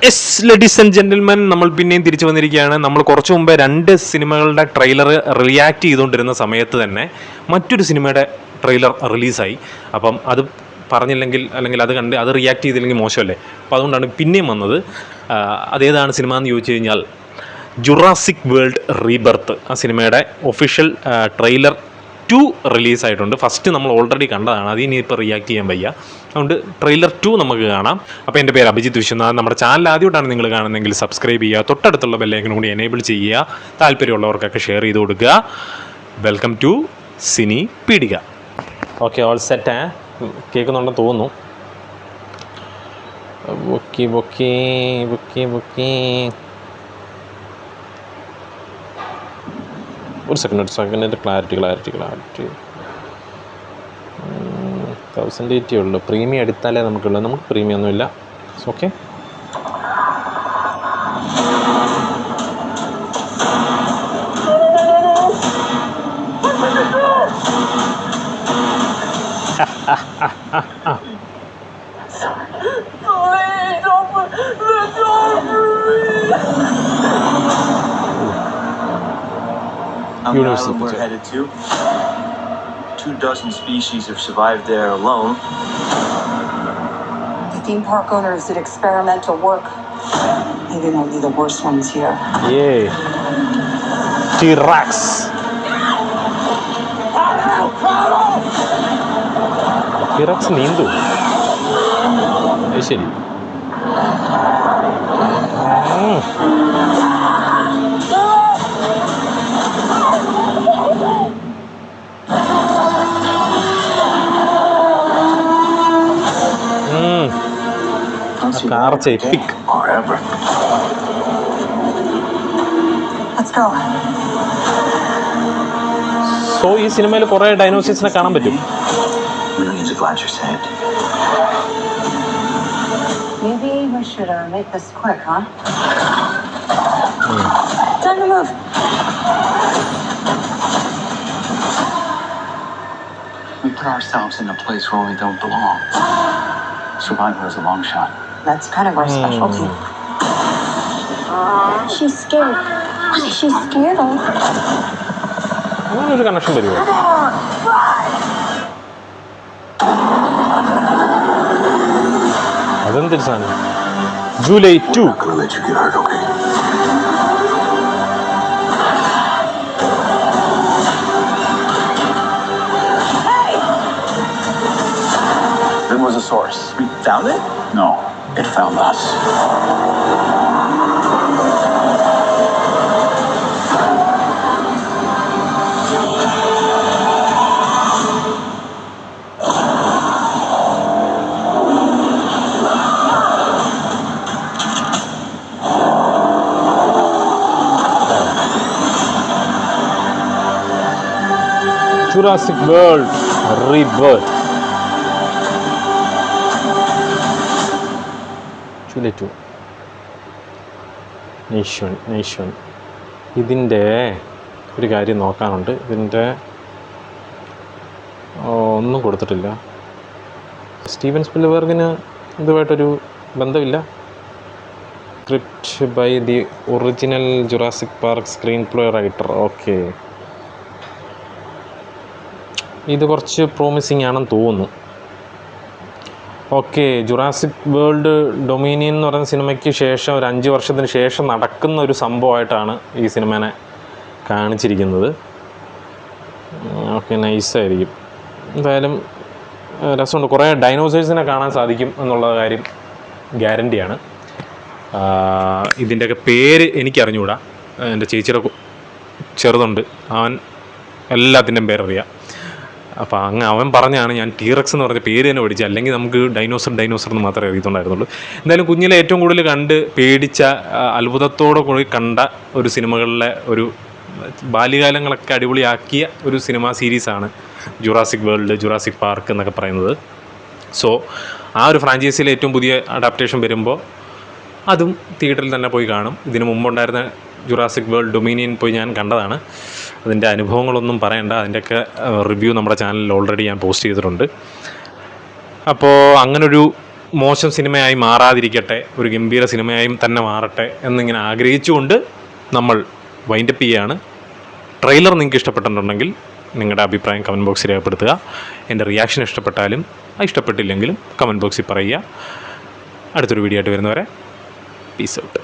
Yes ladies and gentlemen, നമ്മൾ പിന്നെയും തിരിച്ചു വന്നിരിക്കുകയാണ്. നമ്മൾ കുറച്ചു മുമ്പേ 2 സിനിമകളുടെ ട്രെയിലർ റിയാക്ട് ചെയ്തുകൊണ്ടിരുന്ന സമയത്ത് തന്നെ മറ്റൊരു സിനിമയുടെ ട്രെയിലർ റിലീസായി. അപ്പം അത് പറഞ്ഞില്ലെങ്കിൽ അല്ലെങ്കിൽ അത് റിയാക്ട് ചെയ്തില്ലെങ്കിൽ മോശമല്ലേ. അപ്പോൾ അതുകൊണ്ടാണ് പിന്നെയും വന്നത്. അതേതാണ് സിനിമ എന്ന് ചോദിച്ചു കഴിഞ്ഞാൽ ജുറാസിക് വേൾഡ് റീബർത്ത്. ആ സിനിമയുടെ ഒഫീഷ്യൽ ട്രെയിലർ 2 റിലീസായിട്ടുണ്ട്. ഫസ്റ്റ് നമ്മൾ ഓൾറെഡി കണ്ടതാണ്, അതിനി ഇപ്പോൾ റിയാക്ട് ചെയ്യാൻ വയ്യ. അതുകൊണ്ട് ട്രെയിലർ 2 നമുക്ക് കാണാം. അപ്പോൾ എൻ്റെ പേര് അഭിജിത്ത് വിശ്വനാഥ്. നമ്മുടെ ചാനൽ ആദ്യമായിട്ടാണ് നിങ്ങൾ കാണുന്നതെങ്കിൽ സബ്സ്ക്രൈബ് ചെയ്യുക, തൊട്ടടുത്തുള്ള ബെല്ലൈക്കൺ കൂടി എനേബിൾ ചെയ്യുക, താല്പര്യമുള്ളവർക്കൊക്കെ ഷെയർ ചെയ്ത് കൊടുക്കുക. Welcome to Cini Peedika. Okay, all set. കേൾക്കുന്നുണ്ടെന്ന് തോന്നുന്നു. ബുക്കി ബുക്കി ബുക്കി ബുക്കി ഒരു സെക്കൻഡ് ക്ലാരിറ്റി 1080 ഉള്ളു. പ്രീമിയം എടുത്താലേ നമുക്കുള്ളൂ. നമുക്ക് പ്രീമിയം ഒന്നുമില്ല. Okay, On the island we're headed to, 24 species have survived there alone. The theme park owners did experimental work. Maybe only the worst ones here. Yay. T-Rex. T-Rex നീന്തു. ശരി. Epic. Let's go. So ഈ സിനിമയിൽ കുറേ ഡൈനോസേഴ്സിനെ കാണാൻ പറ്റും. Millions of lives are saved. Maybe we should make this quick, huh? Time to move. We put ourselves in a place where we don't belong. Survival is a long shot. That's kind of our specialty. She's scared. What is she scared of? അങ്ങനൊരു connection വരുമോ? അതെന്തൊരു സാധനം? July 2. I'm gonna let you get hurt, okay? There was a source. We found it? No, it found us. Jurassic World Rebirth. July 2. Nation. ഇതിൻ്റെ ഒരു കാര്യം നോക്കാനുണ്ട്. ഇതിൻ്റെ ഒന്നും കൊടുത്തിട്ടില്ല. സ്റ്റീവൻ സ്പിൽബർഗിന് ഇതുമായിട്ടൊരു ബന്ധമില്ല. Script by the original Jurassic Park screenplay writer. Okay, ഇത് കുറച്ച് പ്രോമിസിങ് ആണെന്ന് തോന്നുന്നു. ഓക്കെ, ജുറാസിക് വേൾഡ് ഡൊമീനിയൻ എന്ന് പറയുന്ന സിനിമയ്ക്ക് ശേഷം ഒരു 5 വർഷത്തിന് ശേഷം നടക്കുന്ന ഒരു സംഭവമായിട്ടാണ് ഈ സിനിമേനെ കാണിച്ചിരിക്കുന്നത്. ഓക്കെ, നൈസായിരിക്കും. എന്തായാലും രസമുണ്ട്. കുറേ ഡൈനോസേഴ്സിനെ കാണാൻ സാധിക്കും എന്നുള്ള കാര്യം ഗ്യാരണ്ടിയാണ്. ഇതിൻ്റെയൊക്കെ പേര് എനിക്കറിഞ്ഞുകൂടാ. എൻ്റെ ചേച്ചിയുടെ ചെറുതുണ്ട്, അവൻ എല്ലാത്തിൻ്റെയും പേരറിയാം. അപ്പോൾ അവൻ പറഞ്ഞാണ് ഞാൻ ടീറക്സ് എന്ന് പറഞ്ഞ പേര് തന്നെ പഠിച്ചത്. അല്ലെങ്കിൽ നമുക്ക് ഡൈനോസർ എന്ന് മാത്രമേ അറിയത്തുണ്ടായിരുന്നുള്ളൂ. എന്തായാലും കുഞ്ഞിലെ ഏറ്റവും കൂടുതൽ കണ്ട് പേടിച്ച, അത്ഭുതത്തോടെ കൂടി കണ്ട ഒരു സിനിമകളിലെ ഒരു ബാല്യകാലങ്ങളൊക്കെ അടിപൊളിയാക്കിയ ഒരു സിനിമ സീരീസാണ് ജുറാസിക് വേൾഡ്, ജുറാസിക് പാർക്ക് എന്നൊക്കെ പറയുന്നത്. സോ ആ ഒരു ഫ്രാഞ്ചൈസിയിലെ ഏറ്റവും പുതിയ അഡാപ്റ്റേഷൻ വരുമ്പോൾ അതും തിയേറ്ററിൽ തന്നെ പോയി കാണും. ഇതിന് മുമ്പുണ്ടായിരുന്ന ജുറാസിക് വേൾഡ് ഡൊമീനിയൻ പോയി ഞാൻ കണ്ടതാണ്. അതിൻ്റെ അനുഭവങ്ങളൊന്നും പറയണ്ട, അതിൻ്റെയൊക്കെ റിവ്യൂ നമ്മുടെ ചാനലിൽ ഓൾറെഡി ഞാൻ പോസ്റ്റ് ചെയ്തിട്ടുണ്ട്. അപ്പോൾ അങ്ങനൊരു മോശം സിനിമയായി മാറാതിരിക്കട്ടെ, ഒരു ഗംഭീര സിനിമയായും തന്നെ മാറട്ടെ എന്നിങ്ങനെ ആഗ്രഹിച്ചുകൊണ്ട് നമ്മൾ വൈൻഡപ്പ് ചെയ്യുകയാണ്. ട്രെയിലർ നിങ്ങൾക്ക് ഇഷ്ടപ്പെട്ടിട്ടുണ്ടെങ്കിൽ നിങ്ങളുടെ അഭിപ്രായം കമൻറ്റ് ബോക്സിൽ രേഖപ്പെടുത്തുക. എൻ്റെ റിയാക്ഷൻ ഇഷ്ടപ്പെട്ടാലും ഇഷ്ടപ്പെട്ടില്ലെങ്കിലും കമൻറ്റ് ബോക്സിൽ പറയുക. അടുത്തൊരു വീഡിയോ ആയിട്ട് വരുന്നവരെ പീസ് ഔട്ട്.